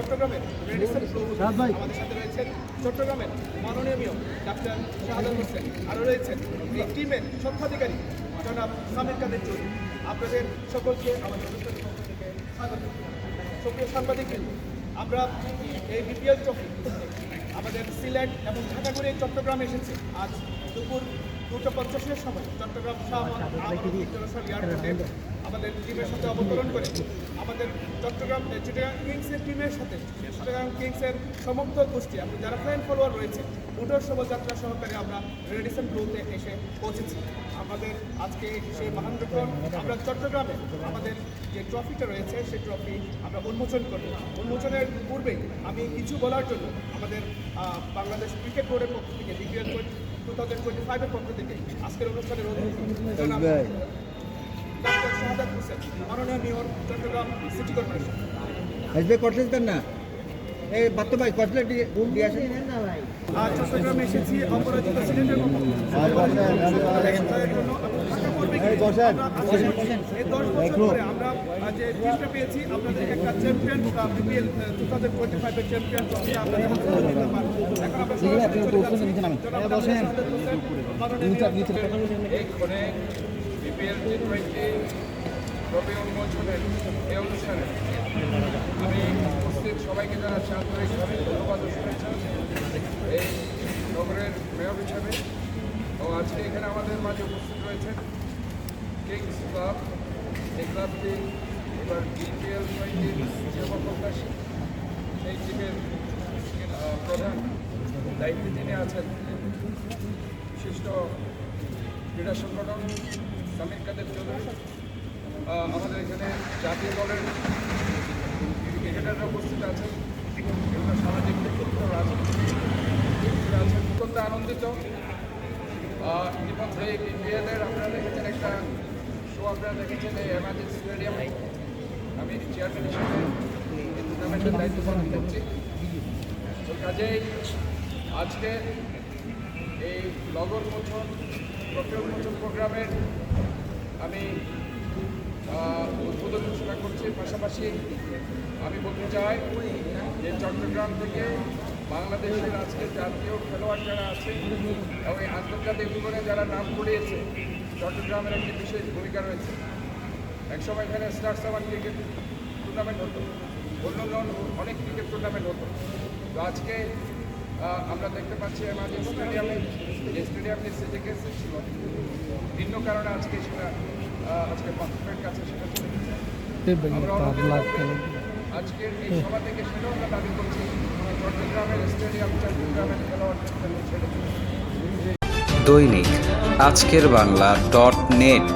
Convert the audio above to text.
চট্টগ্রামের রেডিসন আমাদের সাথে রয়েছেন চট্টগ্রামের মাননীয় মেয়র ডাক্তার শাহাদাত হোসেন, আরও রয়েছেন এই টিমের স্বত্বাধিকারী জনাব সামির কাদের চৌধুরী। আপনাদের সকলকে আমাদের অনুষ্ঠানের পক্ষ থেকে স্বাগত। সুপ্রিয় সাংবাদিকবৃন্দ, আমরা এই বিপিএল ট্রফি আমাদের সিলেট এবং ঢাকা করে চট্টগ্রামে এসেছে আজ দুপুর 2:50-এর সময় চট্টগ্রাম শাহ ইন্টারন্যাশনাল এয়ারপোর্টে আমাদের টিমের সাথে অবতরণ করে আমাদের চিটাগাং কিংসের টিমের সাথে চিটাগাং কিংসের সমস্ত গোষ্ঠী এবং যারা ফ্যান ফলোয়ার রয়েছে উডোর শোভাযাত্রা সহকারে আমরা রেডিসন ব্লুতে এসে পৌঁছেছি। আমাদের আজকে সেই মহানগ্রহণ আমরা চট্টগ্রামে আমাদের যে ট্রফিটা রয়েছে সেই ট্রফি আমরা উন্মোচন করব। উন্মোচনের পূর্বেই আমি কিছু বলার জন্য আমাদের বাংলাদেশ ক্রিকেট বোর্ডের পক্ষ থেকে বিপিএল 2025-এর পক্ষ থেকে আজকের অনুষ্ঠানের অতিথি ডাক্তার শাহাদাত হোসেন, মাননীয় মেয়র চট্টগ্রাম সিটি কর্পোরেশন। আসবে কটলেট দেন না, এই বাত্ত ভাই কটলেট দিয়ে আসেন না ভাই। চট্টগ্রামে এসেছি অপরাজিত সিলেটের মতো এই 10 বছর ধরে আমরা যে টিমটা পেয়েছি আপনাদের একটা চ্যাম্পিয়ন বিপিএল 2025-এর চ্যাম্পিয়ন ট্রফি আপনাদের হাতে তুলে দিতে পারবো। এখন আমরা সরাসরি চলে যাচ্ছি এইখানে বিপিএল টি20 ট্রফি উন্মোচনের এই অনুষ্ঠানে আমি উপস্থিত সবাইকে জানাচ্ছি আন্তরিকভাবে ধন্যবাদ ও শুভেচ্ছা এই নগরের মেয়র হিসাবে। ও আজকে এখানে আমাদের মাঝে উপস্থিত রয়েছেন কিংস ক্লাব। এই ক্লাবটি এবার বিপিএল 20 সেবা প্রত্যাশী সেই টিমের প্রধান দায়িত্বে যিনি আছেন বিশিষ্ট ক্রীড়া সংগঠন সামির কাদের চৌধুরী। আমাদের এখানে জাতীয় দলের ক্রিকেটাররা উপস্থিত আছেন, বিভিন্ন সামাজিক ব্যক্তিত্বরা আছেন। অত্যন্ত আনন্দিত। ইতিমধ্যে বিপিএলের আপনারা দেখেছেন একটা শো, আপনারা দেখেছেন এই এমার্জেন্সি স্টেডিয়ামে। আমি চেয়ারম্যান হিসেবে এই টুর্নামেন্টের দায়িত্ব পালন করছি। তো কাজেই আজকে এই লগর মোচন ট্রফি উন্মোচন প্রোগ্রামের আমি উদ্বোধন ঘোষণা করছি। পাশাপাশি আমি বলতে চাই যে চট্টগ্রাম থেকে বাংলাদেশের আজকে জাতীয় খেলোয়াড় যারা আছে এবং এই আন্তর্জাতিক জীবনে যারা নাম কুড়িয়েছে চট্টগ্রামের একটি বিশেষ ভূমিকা রয়েছে। একসময় এখানে স্টার সামান ক্রিকেট টুর্নামেন্ট হতো, অন্য অনেক ক্রিকেট টুর্নামেন্ট হতো। তো আজকে আমরা দেখতে পাচ্ছি আমাদের স্টেডিয়ামে যে স্টেডিয়ামটি সিটিকে ছিল ভিন্ন কারণে আজকে সেটা আজকে বাস্তবের কাছে সেটা চলে গেছে। আমরা আজকের এই সভা থেকে সেটাও আমরা দাবি করছি চট্টগ্রামের স্টেডিয়াম চট্টগ্রামের খেলোয়াড় ছেড়ে দৈনিক আজকের বাংলা .net